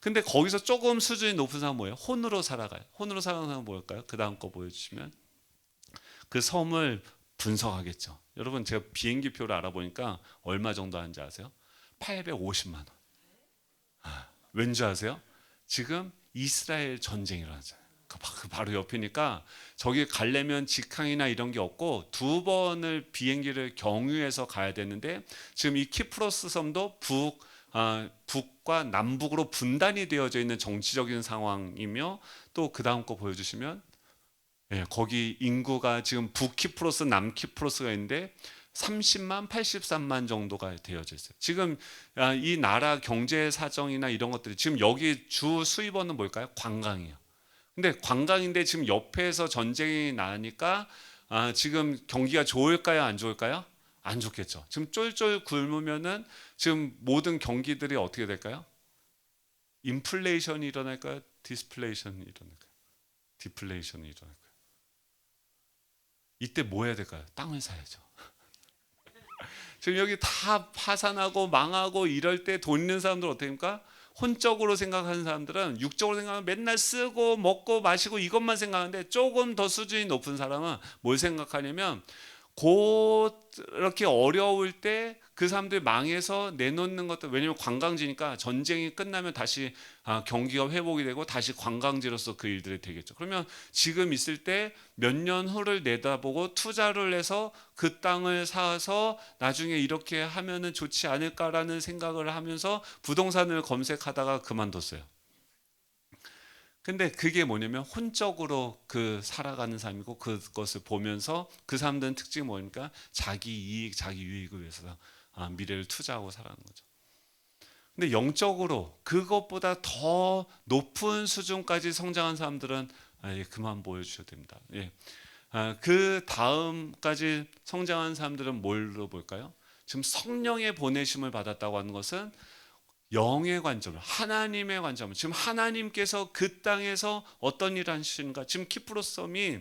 근데 거기서 조금 수준이 높은 사람은 뭐예요? 혼으로 살아가요. 혼으로 살아가는 사람은 뭘까요? 그 다음 거 보여주시면 그 섬을 분석하겠죠. 여러분 제가 비행기표를 알아보니까 얼마 정도 하는지 아세요? 850만 원. 왠지 아세요? 지금 이스라엘 전쟁이 일어나잖아요. 그 바로 옆이니까 저기 가려면 직항이나 이런 게 없고 두 번을 비행기를 경유해서 가야 되는데 지금 이 키프로스 섬도 북과 남북으로 분단이 되어져 있는 정치적인 상황이며 또 그 다음 거 보여주시면 예, 거기 인구가 지금 북키프로스, 남키프로스가 있는데 30만, 83만 정도가 되어져 있어요. 지금 이 나라 경제 사정이나 이런 것들이 지금 여기 주 수입원은 뭘까요? 관광이에요. 근데 관광인데 지금 옆에서 전쟁이 나니까 지금 경기가 좋을까요? 안 좋을까요? 안 좋겠죠. 지금 쫄쫄 굶으면은 지금 모든 경기들이 어떻게 될까요? 인플레이션이 일어날까요? 디스플레이션이 일어날까요? 디플레이션이 일어날까요? 이때 뭐 해야 될까요? 땅을 사야죠. 지금 여기 다 파산하고 망하고 이럴 때 돈 있는 사람들 어떻게 합니까? 혼적으로 생각하는 사람들은 육적으로 생각하면 맨날 쓰고 먹고 마시고 이것만 생각하는데 조금 더 수준이 높은 사람은 뭘 생각하냐면 곧 이렇게 어려울 때 그 사람들이 망해서 내놓는 것들, 왜냐면 관광지니까 전쟁이 끝나면 다시 경기가 회복이 되고 다시 관광지로서 그 일들이 되겠죠. 그러면 지금 있을 때 몇 년 후를 내다보고 투자를 해서 그 땅을 사서 나중에 이렇게 하면은 좋지 않을까라는 생각을 하면서 부동산을 검색하다가 그만뒀어요. 근데 그게 뭐냐면 혼적으로 그 살아가는 삶이고, 그것을 보면서 그 사람들은 특징이 뭐니까 자기 이익, 자기 유익을 위해서 미래를 투자하고 살아가는 거죠. 근데 영적으로 그것보다 더 높은 수준까지 성장한 사람들은 예, 그만 보여주셔도 됩니다. 예. 그 다음까지 성장한 사람들은 뭘로 볼까요? 지금 성령의 보내심을 받았다고 하는 것은 영의 관점, 하나님의 관점. 지금 하나님께서 그 땅에서 어떤 일을 하시는가? 지금 키프로섬이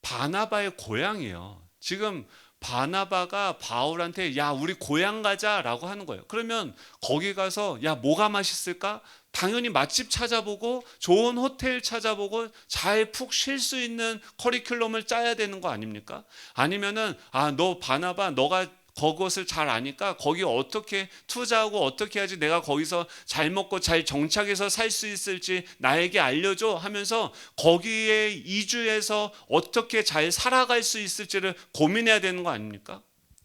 바나바의 고향이에요. 지금 바나바가 바울한테 야 우리 고향 가자라고 하는 거예요. 그러면 거기 가서 야 뭐가 맛있을까? 당연히 맛집 찾아보고 좋은 호텔 찾아보고 잘 푹 쉴 수 있는 커리큘럼을 짜야 되는 거 아닙니까? 아니면은 너 바나바 너가 그것을 잘 아니까 거기 어떻게 투자하고 어떻게 해야지 내가 거기서 잘 먹고 잘 정착해서 살 수 있을지 나에게 알려줘 하면서 거기에 이주해서 어떻게 잘 살아갈 수 있을지를 고민해야 되는 거 아닙니까?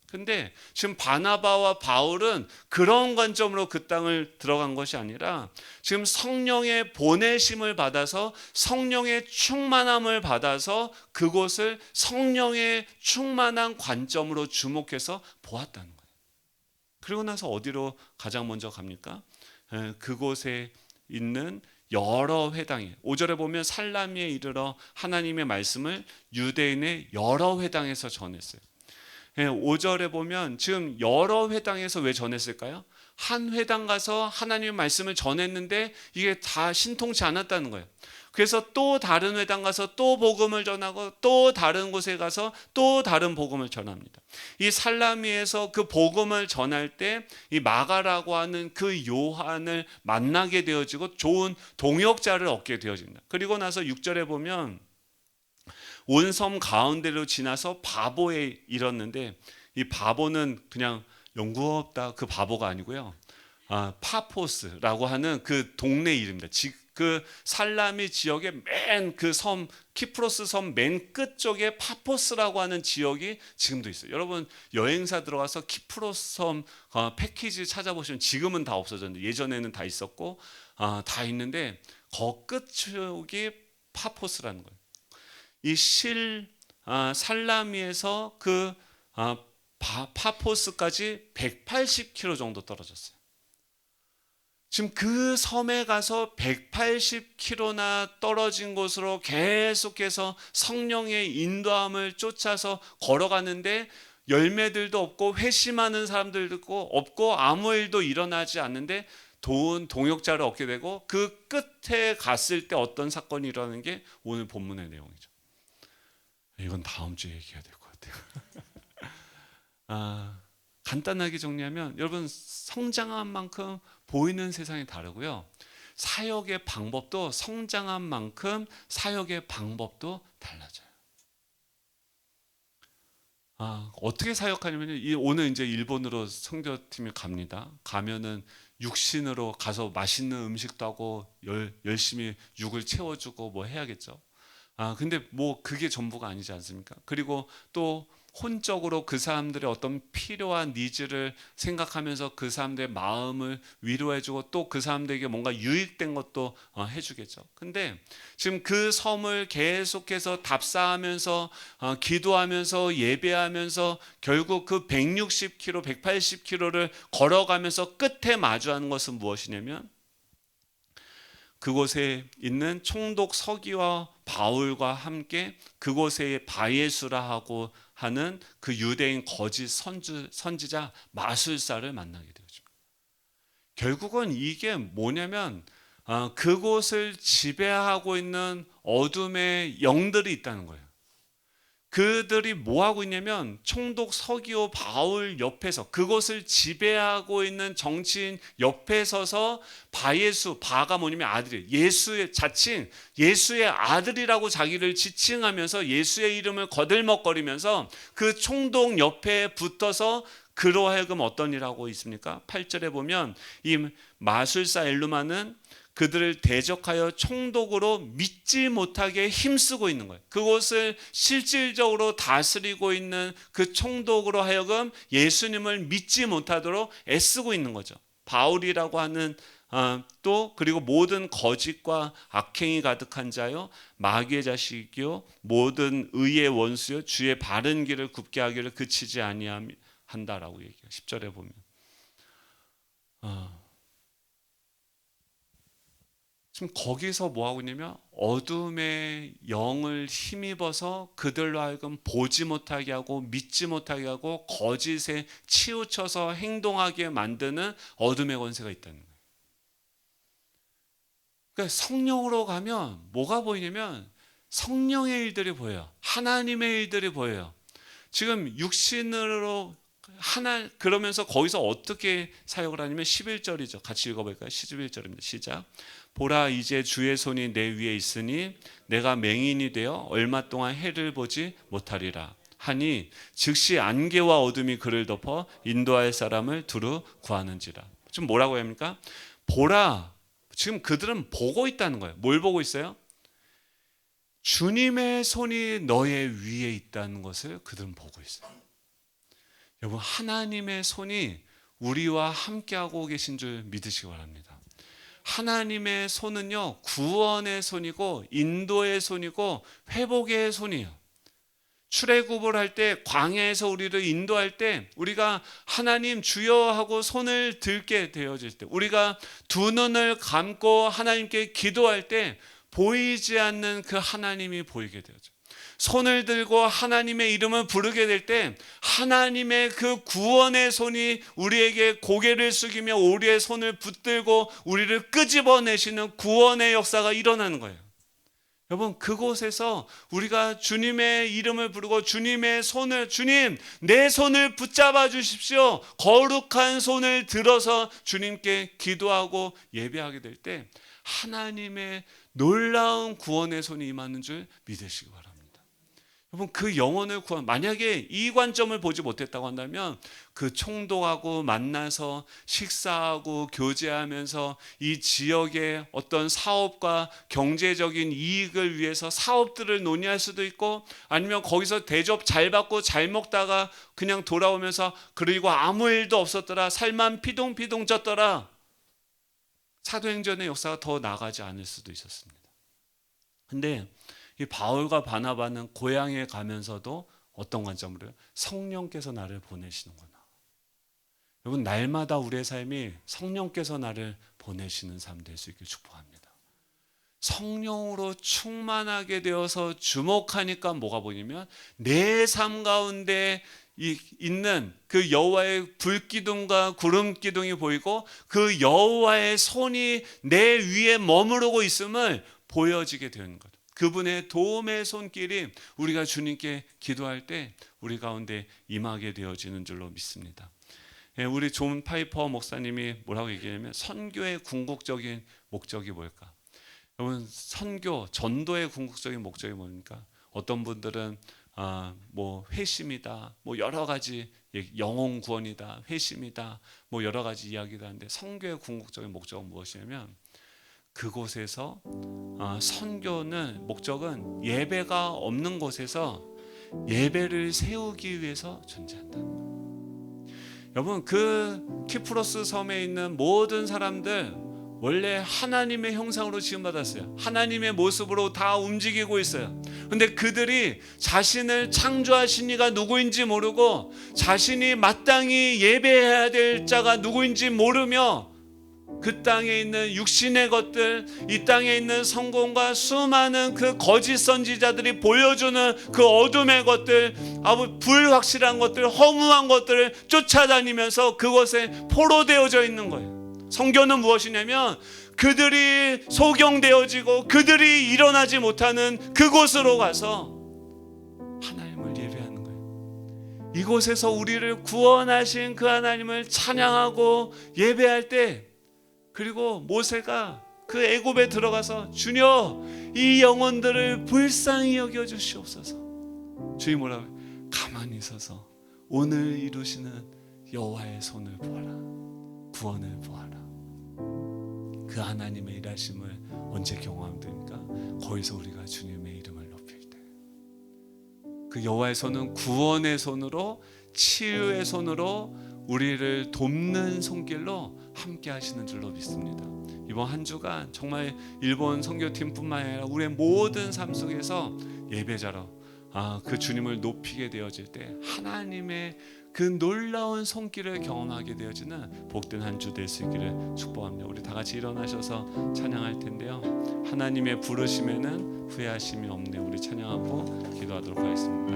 근데 지금 바나바와 바울은 그런 관점으로 그 땅을 들어간 것이 아니라 지금 성령의 보내심을 받아서 성령의 충만함을 받아서 그곳을 성령의 충만한 관점으로 주목해서 보았다는 거예요. 그리고 나서 어디로 가장 먼저 갑니까? 그곳에 있는 여러 회당에 5절에 보면 살라미에 이르러 하나님의 말씀을 유대인의 여러 회당에서 전했어요. 5절에 보면 지금 여러 회당에서 왜 전했을까요? 한 회당 가서 하나님의 말씀을 전했는데 이게 다 신통치 않았다는 거예요. 그래서 또 다른 회당 가서 또 복음을 전하고 또 다른 곳에 가서 또 다른 복음을 전합니다. 이 살라미에서 그 복음을 전할 때 이 마가라고 하는 그 요한을 만나게 되어지고 좋은 동역자를 얻게 되어집니다. 그리고 나서 6절에 보면 온 섬 가운데로 지나서 바보에 이르렀는데 이 바보는 그냥 연구 없다 그 바보가 아니고요. 파포스라고 하는 그 동네 이름입니다. 그 살라미 지역의 맨 그 섬 키프로스 섬 맨 끝쪽에 파포스라고 하는 지역이 지금도 있어요. 여러분 여행사 들어가서 키프로스 섬 패키지 찾아보시면 지금은 다 없어졌는데 예전에는 다 있었고 다 있는데 거 끝쪽이 파포스라는 거예요. 이 살라미에서 그 파포스까지 180km 정도 떨어졌어요. 지금 그 섬에 가서 180km나 떨어진 곳으로 계속해서 성령의 인도함을 쫓아서 걸어가는데 열매들도 없고 회심하는 사람들도 없고 아무 일도 일어나지 않는데 동역자를 얻게 되고 그 끝에 갔을 때 어떤 사건이 일어나는 게 오늘 본문의 내용이죠. 이건 다음 주에 얘기해야 될 것 같아요. 간단하게 정리하면 여러분 성장한 만큼 보이는 세상이 다르고요. 사역의 방법도 성장한 만큼 사역의 방법도 달라져요. 어떻게 사역하냐면 오늘 이제 일본으로 선교팀이 갑니다. 가면은 육신으로 가서 맛있는 음식도 하고 열심히 육을 채워주고 뭐 해야겠죠. 근데 뭐 그게 전부가 아니지 않습니까? 그리고 또 혼적으로 그 사람들의 어떤 필요한 니즈를 생각하면서 그 사람들의 마음을 위로해주고 또 그 사람들에게 뭔가 유익된 것도 해주겠죠. 근데 지금 그 섬을 계속해서 답사하면서 기도하면서 예배하면서 결국 그 160km, 180km를 걸어가면서 끝에 마주하는 것은 무엇이냐면 그곳에 있는 총독 서기와 바울과 함께 그곳에 바예수라 하고 하는 그 유대인 거짓 선지자 마술사를 만나게 되죠. 결국은 이게 뭐냐면 그곳을 지배하고 있는 어둠의 영들이 있다는 거예요. 그들이 뭐 하고 있냐면 총독 서기오 바울 옆에서 그곳을 지배하고 있는 정치인 옆에 서서 바예수, 바가 뭐냐면 아들이 예수의 자칭 예수의 아들이라고 자기를 지칭하면서 예수의 이름을 거들먹거리면서 그 총독 옆에 붙어서 그로 하여금 어떤 일 하고 있습니까? 8절에 보면 이 마술사 엘루마는 그들을 대적하여 총독으로 믿지 못하게 힘쓰고 있는 거예요. 그곳을 실질적으로 다스리고 있는 그 총독으로 하여금 예수님을 믿지 못하도록 애쓰고 있는 거죠. 바울이라고 하는 또 그리고 모든 거짓과 악행이 가득한 자요 마귀의 자식이요 모든 의의 원수요 주의 바른 길을 굽게 하기를 그치지 아니한다라고 얘기해요. 10절에 보면 지금 거기서 뭐 하고 있냐면 어둠의 영을 힘입어서 그들로 하여금 보지 못하게 하고 믿지 못하게 하고 거짓에 치우쳐서 행동하게 만드는 어둠의 권세가 있다는 거예요. 그러니까 성령으로 가면 뭐가 보이냐면 성령의 일들이 보여요. 하나님의 일들이 보여요. 지금 육신으로 그러면서 거기서 어떻게 사역을 하냐면 11절이죠. 같이 읽어볼까요? 11절입니다. 시작. 보라 이제 주의 손이 내 위에 있으니 내가 맹인이 되어 얼마 동안 해를 보지 못하리라 하니 즉시 안개와 어둠이 그를 덮어 인도할 사람을 두루 구하는지라. 지금 뭐라고 합니까? 보라. 지금 그들은 보고 있다는 거예요. 뭘 보고 있어요? 주님의 손이 너의 위에 있다는 것을 그들은 보고 있어요. 여러분 하나님의 손이 우리와 함께하고 계신 줄 믿으시기 바랍니다. 하나님의 손은요 구원의 손이고 인도의 손이고 회복의 손이에요. 출애굽을 할 때 광야에서 우리를 인도할 때 우리가 하나님 주여 하고 손을 들게 되어질 때 우리가 두 눈을 감고 하나님께 기도할 때 보이지 않는 그 하나님이 보이게 되어져. 손을 들고 하나님의 이름을 부르게 될 때 하나님의 그 구원의 손이 우리에게 고개를 숙이며 우리의 손을 붙들고 우리를 끄집어내시는 구원의 역사가 일어나는 거예요. 여러분 그곳에서 우리가 주님의 이름을 부르고 주님의 손을 주님 내 손을 붙잡아 주십시오. 거룩한 손을 들어서 주님께 기도하고 예배하게 될 때 하나님의 놀라운 구원의 손이 임하는 줄 믿으시기 바랍니다. 여러분 그 영혼을 만약에 이 관점을 보지 못했다고 한다면 그 총독하고 만나서 식사하고 교제하면서 이 지역의 어떤 사업과 경제적인 이익을 위해서 사업들을 논의할 수도 있고 아니면 거기서 대접 잘 받고 잘 먹다가 그냥 돌아오면서 그리고 아무 일도 없었더라 살만 피동피동 쪘더라 사도행전의 역사가 더 나가지 않을 수도 있었습니다. 근데 이 바울과 바나바는 고향에 가면서도 어떤 관점으로요? 성령께서 나를 보내시는구나. 여러분 날마다 우리의 삶이 성령께서 나를 보내시는 삶 될 수 있길 축복합니다. 성령으로 충만하게 되어서 주목하니까 뭐가 보이냐면 내 삶 가운데 있는 그 여호와의 불기둥과 구름기둥이 보이고 그 여호와의 손이 내 위에 머무르고 있음을 보여지게 되는 것. 그분의 도움의 손길이 우리가 주님께 기도할 때 우리 가운데 임하게 되어지는 줄로 믿습니다. 우리 존 파이퍼 목사님이 뭐라고 얘기하냐면 선교의 궁극적인 목적이 뭘까? 여러분 선교, 전도의 궁극적인 목적이 뭡니까? 어떤 분들은 뭐 회심이다, 뭐 여러 가지 영혼 구원이다, 회심이다, 뭐 여러 가지 이야기를 하는데 선교의 궁극적인 목적은 무엇이냐면 그곳에서 선교는 목적은 예배가 없는 곳에서 예배를 세우기 위해서 존재한다. 여러분, 그 키프로스 섬에 있는 모든 사람들 원래 하나님의 형상으로 지음받았어요. 하나님의 모습으로 다 움직이고 있어요. 근데 그들이 자신을 창조하신 이가 누구인지 모르고 자신이 마땅히 예배해야 될 자가 누구인지 모르며 그 땅에 있는 육신의 것들, 이 땅에 있는 성공과 수많은 그 거짓 선지자들이 보여주는 그 어둠의 것들, 불확실한 것들, 허무한 것들을 쫓아다니면서 그것에 포로되어져 있는 거예요. 성경은 무엇이냐면 그들이 소경되어지고 그들이 일어나지 못하는 그곳으로 가서 하나님을 예배하는 거예요. 이곳에서 우리를 구원하신 그 하나님을 찬양하고 예배할 때, 그리고 모세가 그 애굽에 들어가서 주여 이 영혼들을 불쌍히 여겨 주시옵소서. 주님 뭐라고 해요? 가만히 서서 오늘 이루시는 여호와의 손을 보아라. 구원을 보아라. 그 하나님의 일하심을 언제 경험하면 됩니까? 거기서 우리가 주님의 이름을 높일 때. 그 여호와의 손은 구원의 손으로, 치유의 손으로 우리를 돕는 손길로 함께 하시는 줄로 믿습니다. 이번 한 주간 정말 일본 선교팀뿐만 아니라 우리의 모든 삶 속에서 예배자로 그 주님을 높이게 되어질 때 하나님의 그 놀라운 손길을 경험하게 되어지는 복된 한 주 될 수 있기를 축복합니다. 우리 다 같이 일어나셔서 찬양할 텐데요. 하나님의 부르심에는 후회하심이 없네. 우리 찬양하고 기도하도록 하겠습니다.